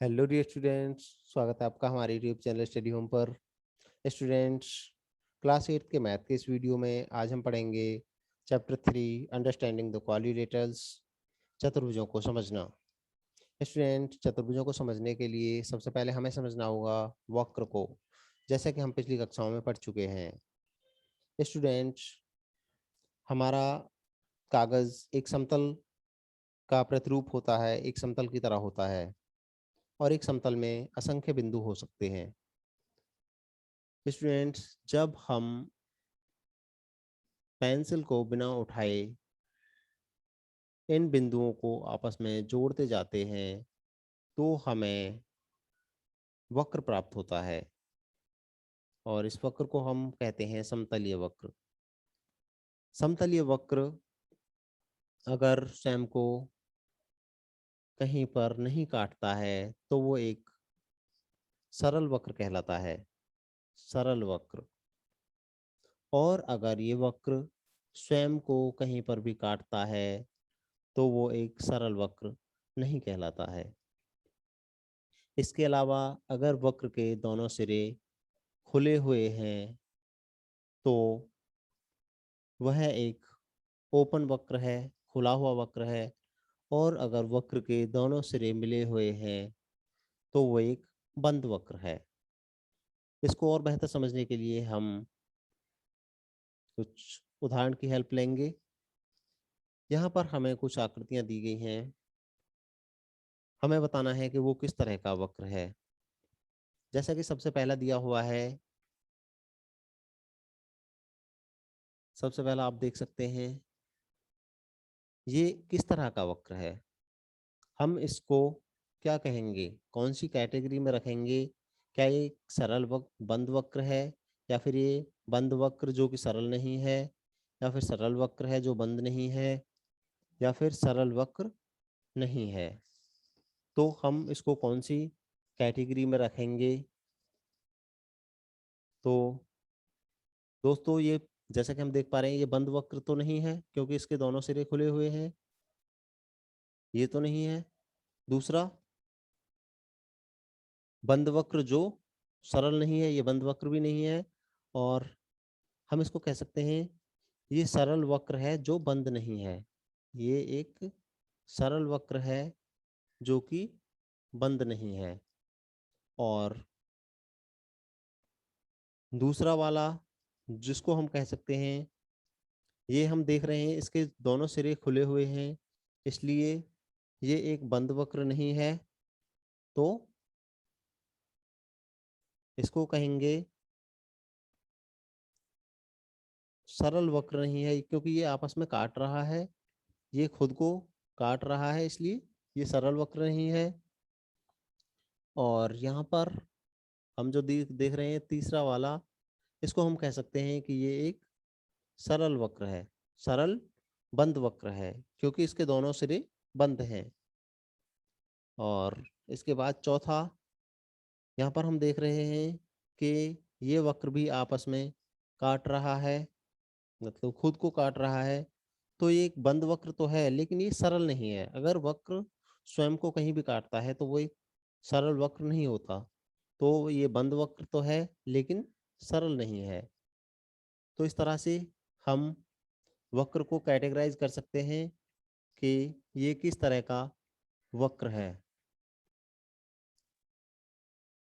Hello dear students, स्वागत है आपका हमारे यूट्यूब चैनल स्टडी होम पर। स्टूडेंट्स, क्लास 8 के मैथ के इस वीडियो में आज हम पढ़ेंगे चैप्टर 3 अंडरस्टैंडिंग द क्वाड्रिलेटरल्स, चतुर्भुजों को समझना। स्टूडेंट, चतुर्भुजों को समझने के लिए सबसे पहले हमें समझना होगा वक्र को, जैसा कि हम पिछली कक्षाओं में पढ़ चुके हैं। स्टूडेंट्स, हमारा कागज एक समतल का प्रतिरूप होता है, एक समतल की तरह होता है, और एक समतल में असंख्य बिंदु हो सकते हैं। स्टूडेंट्स, जब हम पेंसिल को बिना उठाए इन बिंदुओं को आपस में जोड़ते जाते हैं तो हमें वक्र प्राप्त होता है, और इस वक्र को हम कहते हैं समतलीय वक्र। समतलीय वक्र अगर स्वयं को कहीं पर नहीं काटता है तो वो एक सरल वक्र कहलाता है, सरल वक्र। और अगर ये वक्र स्वयं को कहीं पर भी काटता है तो वो एक सरल वक्र नहीं कहलाता है। इसके अलावा अगर वक्र के दोनों सिरे खुले हुए हैं तो वह एक ओपन वक्र है, खुला हुआ वक्र है। और अगर वक्र के दोनों सिरे मिले हुए हैं तो वो एक बंद वक्र है। इसको और बेहतर समझने के लिए हम कुछ उदाहरण की हेल्प लेंगे। यहाँ पर हमें कुछ आकृतियाँ दी गई हैं, हमें बताना है कि वो किस तरह का वक्र है। जैसा कि सबसे पहला दिया हुआ है, सबसे पहला आप देख सकते हैं ये किस तरह का वक्र है। हम इसको क्या कहेंगे, कौन सी कैटेगरी में रखेंगे? क्या ये एक सरल वक्र बंद वक्र है, या फिर ये बंद वक्र जो कि सरल नहीं है, या फिर सरल वक्र है जो बंद नहीं है, या फिर सरल वक्र नहीं है? तो हम इसको कौन सी कैटेगरी में रखेंगे? तो दोस्तों, ये जैसा कि हम देख पा रहे हैं ये बंद वक्र तो नहीं है क्योंकि इसके दोनों सिरे खुले हुए हैं, ये तो नहीं है। दूसरा, बंद वक्र जो सरल नहीं है, ये बंद वक्र भी नहीं है। और हम इसको कह सकते हैं ये सरल वक्र है जो बंद नहीं है, ये एक सरल वक्र है जो कि बंद नहीं है। और दूसरा वाला जिसको हम कह सकते हैं, ये हम देख रहे हैं इसके दोनों सिरे खुले हुए हैं, इसलिए ये एक बंद वक्र नहीं है। तो इसको कहेंगे सरल वक्र नहीं है, क्योंकि ये आपस में काट रहा है, ये खुद को काट रहा है, इसलिए ये सरल वक्र नहीं है। और यहाँ पर हम जो देख रहे हैं तीसरा वाला, इसको हम कह सकते हैं कि ये एक सरल वक्र है, सरल बंद वक्र है, क्योंकि इसके दोनों सिरे बंद हैं। और इसके बाद चौथा, यहाँ पर हम देख रहे हैं कि ये वक्र भी आपस में काट रहा है, मतलब खुद को काट रहा है। तो ये एक बंद वक्र तो है लेकिन ये सरल नहीं है। अगर वक्र स्वयं को कहीं भी काटता है तो वो एक सरल वक्र नहीं होता। तो ये बंद वक्र तो है लेकिन सरल नहीं है। तो इस तरह से हम वक्र को कैटेगराइज कर सकते हैं कि ये किस तरह का वक्र है।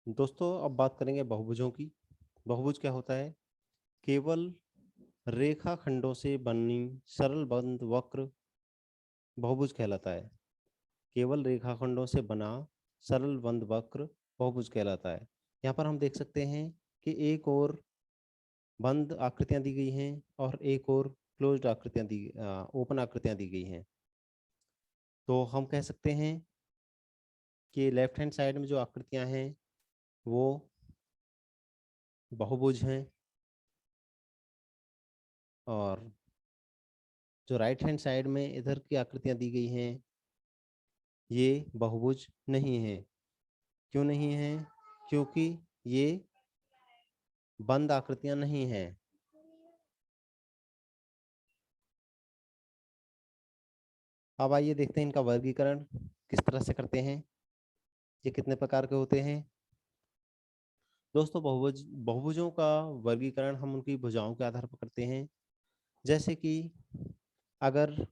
दोस्तों, अब बात करेंगे बहुभुजों की। बहुभुज क्या होता है? केवल रेखा खंडों से बनी सरल बंद वक्र बहुभुज कहलाता है। केवल रेखाखंडों से बना सरल बंद वक्र बहुभुज कहलाता है। यहाँ पर हम देख सकते हैं कि एक और बंद आकृतियां दी गई हैं और एक और क्लोज्ड आकृतियां दी ओपन आकृतियां दी गई हैं। तो हम कह सकते हैं कि लेफ्ट हैंड साइड में जो आकृतियां हैं वो बहुभुज हैं, और जो राइट हैंड साइड में इधर की आकृतियां दी गई हैं ये बहुभुज नहीं है। क्यों नहीं है? क्योंकि ये बंद आकृतियां नहीं हैं। अब आइए देखते हैं इनका वर्गीकरण किस तरह से करते हैं। ये कितने प्रकार के होते हैं? दोस्तों, बहुभुजों का वर्गीकरण हम उनकी भुजाओं के आधार पर करते हैं। जैसे कि अगर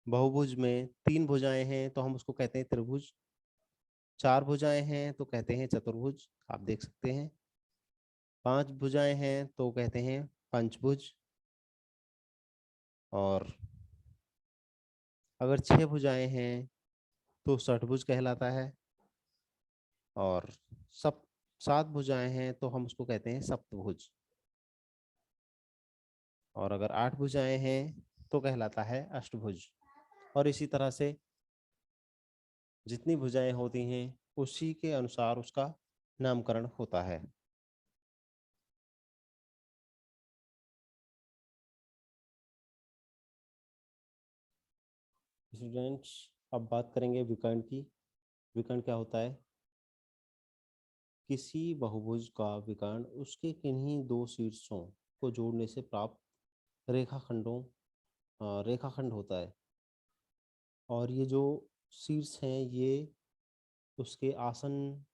बहुभुज में 3 भुजाएं हैं तो हम उसको कहते हैं त्रिभुज। 4 भुजाएं हैं तो कहते हैं चतुर्भुज, आप देख सकते हैं। 5 भुजाएं हैं तो कहते हैं पंचभुज। और अगर 6 भुजाएं हैं तो षटभुज कहलाता है। और सब 7 भुजाएं हैं तो हम उसको कहते हैं सप्तभुज। और अगर 8 भुजाएं हैं तो कहलाता है अष्टभुज। और इसी तरह से जितनी भुजाएं होती हैं उसी के अनुसार उसका नामकरण होता है। स्टूडेंट्स, अब बात करेंगे विकर्ण की। विकर्ण क्या होता है? किसी बहुभुज का विकर्ण उसके किन्हीं दो शीर्षों को जोड़ने से प्राप्त रेखाखंड होता है। और ये जो शीर्ष हैं ये उसके आसन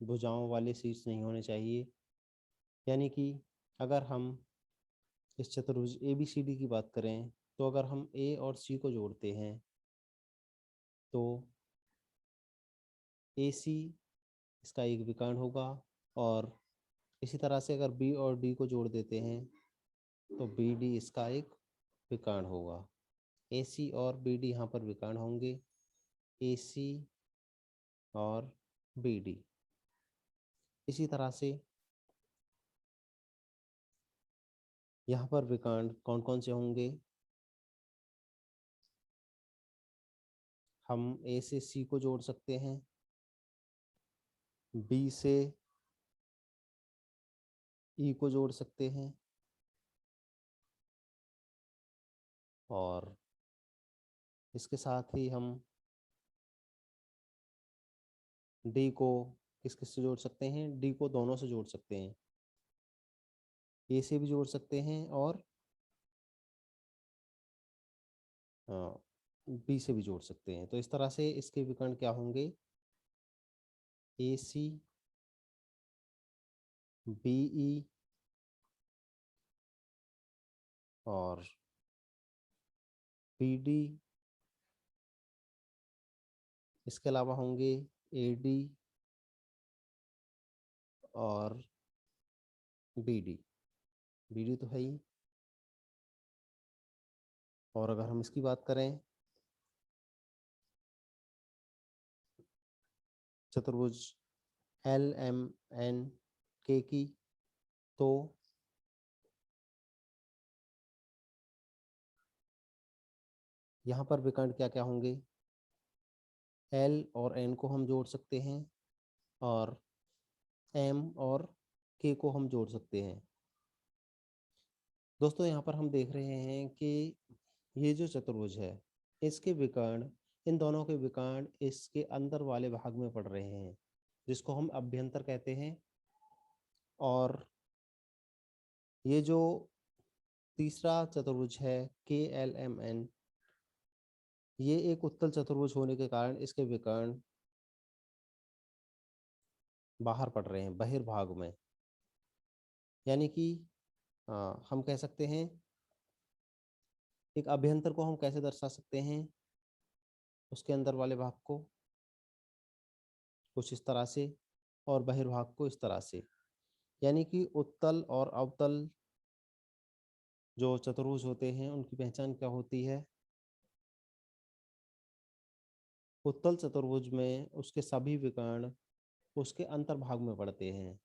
भुजाओं वाले शीर्ष नहीं होने चाहिए। यानी कि अगर हम इस चतुर्भुज ए बी सी डी की बात करें तो अगर हम ए और सी को जोड़ते हैं तो ए सी इसका एक विकर्ण होगा। और इसी तरह से अगर बी और डी को जोड़ देते हैं तो बी डी इसका एक विकर्ण होगा। ए सी और बी डी यहाँ पर विकर्ण होंगे। ए सी और बी डी। इसी तरह से यहाँ पर विकर्ण कौन कौन से होंगे? हम ए से सी को जोड़ सकते हैं, बी से ई को जोड़ सकते हैं, और इसके साथ ही हम डी को किस किस से जोड़ सकते हैं? डी को दोनों से जोड़ सकते हैं, ए से भी जोड़ सकते हैं और बी से भी जोड़ सकते हैं। तो इस तरह से इसके विकर्ण क्या होंगे? ए सी, बी ई और बी डी। इसके अलावा होंगे ए डी और बी डी। बी डी तो है ही। और अगर हम इसकी बात करें चतुर्भुज एल एम एन के की, तो यहाँ पर विकर्ण क्या क्या होंगे? एल और एन को हम जोड़ सकते हैं और एम और के को हम जोड़ सकते हैं। दोस्तों, यहाँ पर हम देख रहे हैं कि ये जो चतुर्भुज है इसके विकर्ण, इन दोनों के विकर्ण इसके अंदर वाले भाग में पड़ रहे हैं जिसको हम अभ्यंतर कहते हैं। और ये जो तीसरा चतुर्भुज है के एल एम एन, ये एक उत्तल चतुर्भुज होने के कारण इसके विकर्ण बाहर पड़ रहे हैं, बहिर्भाग में। यानी कि हम कह सकते हैं एक अभ्यंतर को हम कैसे दर्शा सकते हैं? उसके अंदर वाले भाग को कुछ इस तरह से और बहिर्भाग को इस तरह से। यानी कि उत्तल और अवतल जो चतुर्भुज होते हैं उनकी पहचान क्या होती है? उत्तल चतुर्भुज में उसके सभी विकर्ण उसके अंतर्भाग में पड़ते हैं।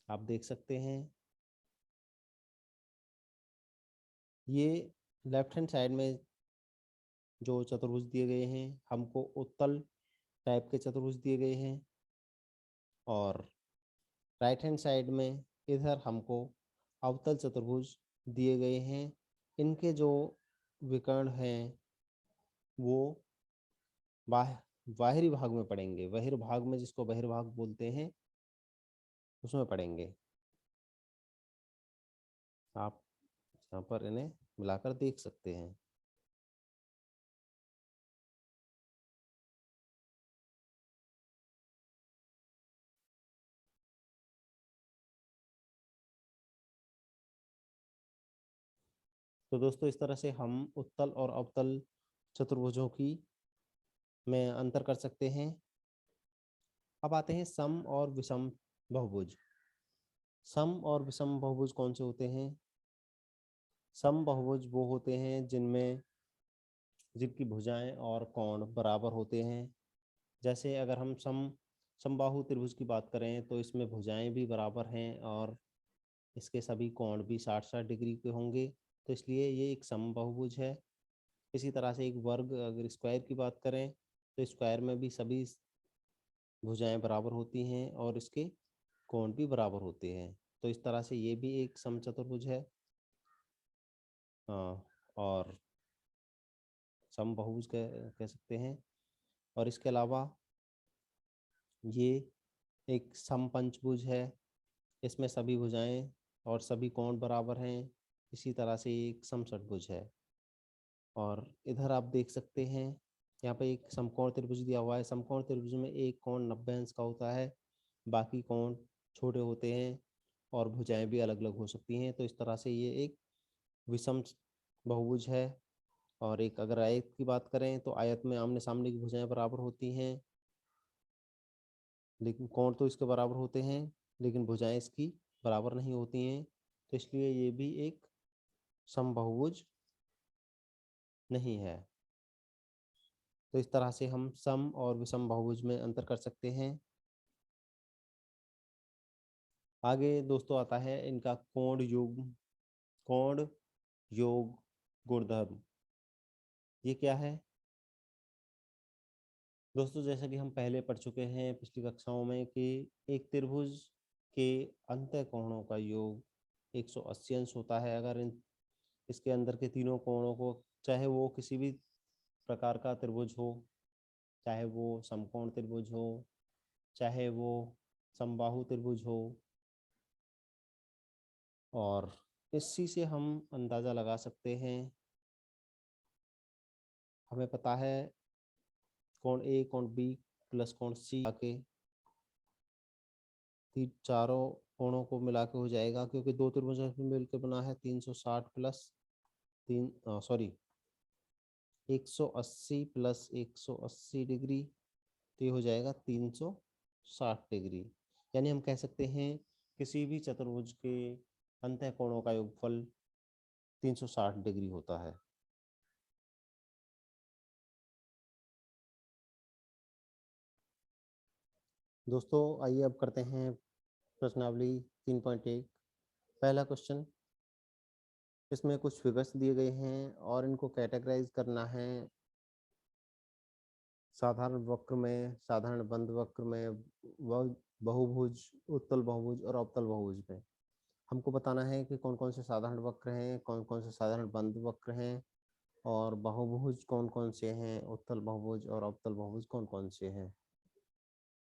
आप देख सकते हैं ये लेफ्ट हैंड साइड में जो चतुर्भुज दिए गए हैं हमको उत्तल टाइप के चतुर्भुज दिए गए हैं। और राइट हैंड साइड में इधर हमको अवतल चतुर्भुज दिए गए हैं। इनके जो विकर्ण हैं वो बाह बाहरी भाग में पड़ेंगे, बहिर्भाग में, जिसको बहिर्भाग बोलते हैं, उसमें पड़ेंगे। आप यहाँ पर इन्हें मिलाकर देख सकते हैं। तो दोस्तों इस तरह से हम उत्तल और अवतल चतुर्भुजों की में अंतर कर सकते हैं। अब आते हैं सम और विषम बहुभुज। सम और विषम बहुभुज कौन से होते हैं? सम बहुभुज वो होते हैं जिनकी भुजाएं और कोण बराबर होते हैं। जैसे अगर हम समबाहु त्रिभुज की बात करें तो इसमें भुजाएं भी बराबर हैं और इसके सभी कोण भी 60-60 डिग्री के होंगे, तो इसलिए ये एक समबाहुभुज है। इसी तरह से एक वर्ग अगर स्क्वायर की बात करें तो स्क्वायर में भी सभी भुजाएं बराबर होती हैं और इसके कोण भी बराबर होते हैं, तो इस तरह से ये भी एक समचतुर्भुज है। हाँ, और समबाहुभुज कह सकते हैं। और इसके अलावा ये एक समपंचभुज है। इसमें सभी भुजाएं और सभी कोण बराबर हैं। इसी तरह से एक समषटभुज है। और इधर आप देख सकते हैं यहाँ पे एक समकोण त्रिभुज दिया हुआ है। समकोण त्रिभुज में एक कोण 90 अंश का होता है, बाकी कोण छोटे होते हैं और भुजाएं भी अलग अलग हो सकती हैं। तो इस तरह से ये एक विषम बहुभुज है। और एक अगर आयत की बात करें तो आयत में आमने सामने की भुजाएं बराबर होती हैं, लेकिन कोण तो इसके बराबर होते हैं लेकिन भुजाएं इसकी बराबर नहीं होती हैं, तो इसलिए ये भी एक समबाहुभुज नहीं है। तो इस तरह से हम सम और विषम बहुभुज में अंतर कर सकते हैं। आगे दोस्तों आता है इनका कोण योग गुणधर्म। ये क्या है दोस्तों? जैसा कि हम पहले पढ़ चुके हैं पिछली कक्षाओं में कि एक त्रिभुज के अंतः कोणों का योग 180 अंश होता है। अगर इसके अंदर के तीनों कोणों को, चाहे वो किसी भी प्रकार का त्रिभुज हो, चाहे वो समकोण त्रिभुज हो, चाहे वो समबाहु त्रिभुज हो, और इसी से हम अंदाज़ा लगा सकते हैं। हमें पता है कोण ए कोण बी प्लस कोण सी के चारों कोणों को मिला के हो जाएगा, क्योंकि दो त्रिभुजों में मिलकर बना है 360 प्लस तीन, सॉरी 180 प्लस 180 डिग्री, तो ये हो जाएगा 360 डिग्री। यानी हम कह सकते हैं किसी भी चतुर्भुज के अंतः कोणों का योगफल 360 डिग्री होता है। दोस्तों आइए अब करते हैं प्रश्नावली 3.1। पहला क्वेश्चन, इसमें कुछ फिगर्स दिए गए हैं और इनको कैटेगराइज करना है साधारण वक्र में, साधारण बंद वक्र में, बहुभुज, उत्तल बहुभुज और अवतल बहुभुज में। हमको बताना है कि कौन कौन से साधारण वक्र हैं, कौन कौन से साधारण बंद वक्र हैं, और बहुभुज कौन कौन से हैं, उत्तल बहुभुज और अवतल बहुभुज कौन कौन से हैं।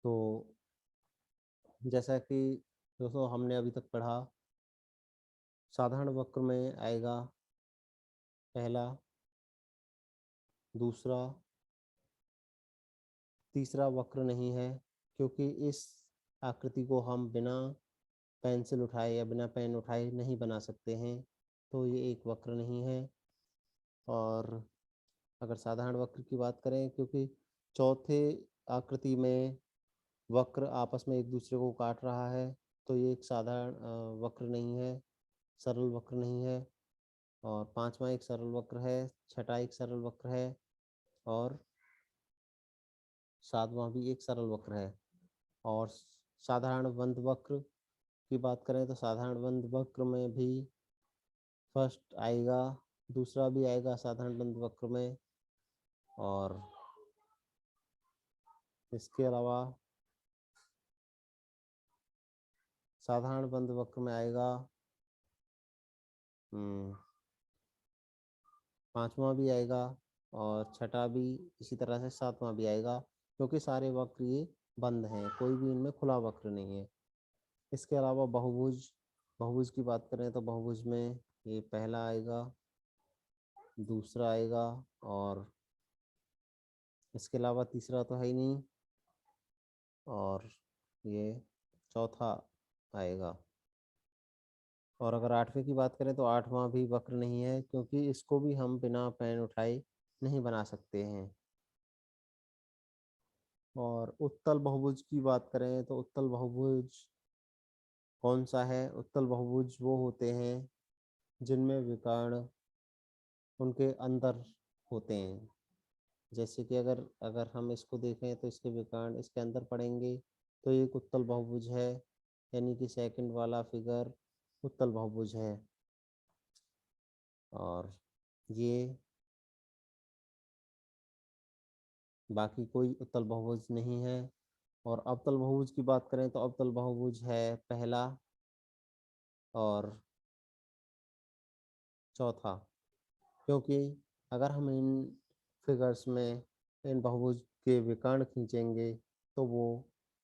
तो जैसा कि दोस्तों हमने अभी तक पढ़ा, साधारण वक्र में आएगा पहला, दूसरा, तीसरा वक्र नहीं है, क्योंकि इस आकृति को हम बिना पेंसिल उठाए या बिना पेन उठाए नहीं बना सकते हैं, तो ये एक वक्र नहीं है। और अगर साधारण वक्र की बात करें, क्योंकि चौथे आकृति में वक्र आपस में एक दूसरे को काट रहा है, तो ये एक साधारण वक्र नहीं है, सरल वक्र नहीं है। और पांचवा एक सरल वक्र है, छठा एक सरल वक्र है, और सातवां भी एक सरल वक्र है। और साधारण बंद वक्र की बात करें तो साधारण बंद वक्र में भी फर्स्ट आएगा, दूसरा भी आएगा साधारण बंद वक्र में, और इसके अलावा साधारण बंद वक्र में आएगा पांचवा भी आएगा, और छठा भी, इसी तरह से सातवां भी आएगा, क्योंकि सारे वक्र ये बंद हैं, कोई भी इनमें खुला वक्र नहीं है। इसके अलावा बहुभुज, बहुभुज की बात करें तो बहुभुज में ये पहला आएगा, दूसरा आएगा, और इसके अलावा तीसरा तो है ही नहीं, और ये चौथा आएगा। और अगर आठवें की बात करें तो आठवां भी वक्र नहीं है, क्योंकि इसको भी हम बिना पेन उठाए नहीं बना सकते हैं। और उत्तल बहुभुज की बात करें तो उत्तल बहुभुज कौन सा है? उत्तल बहुभुज वो होते हैं जिनमें विकर्ण उनके अंदर होते हैं। जैसे कि अगर अगर हम इसको देखें तो इसके विकर्ण इसके अंदर पड़ेंगे, तो ये एक उत्तल बहुभुज है, यानी कि सेकंड वाला फिगर उत्तल बहुभुज है। और ये बाकी कोई उत्तल बहुभुज नहीं है। और अवतल बहुभुज की बात करें तो अवतल बहुभुज है पहला और चौथा, क्योंकि अगर हम इन फिगर्स में इन बहुभुज के विकर्ण खींचेंगे तो वो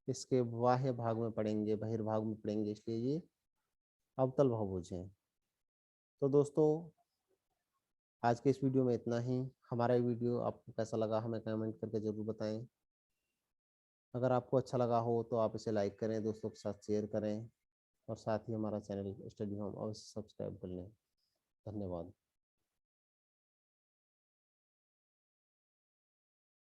इसके बाह्य भाग में पड़ेंगे, बहिर्भाग में पड़ेंगे, इसलिए ये अवतल बहुभुज हैं। तो दोस्तों, आज के इस वीडियो में इतना ही। हमारा ये वीडियो आपको कैसा लगा हमें कमेंट करके ज़रूर बताएं। अगर आपको अच्छा लगा हो तो आप इसे लाइक करें, दोस्तों के साथ शेयर करें, और साथ ही हमारा चैनल स्टडी होम अवश्य सब्सक्राइब कर लें। धन्यवाद।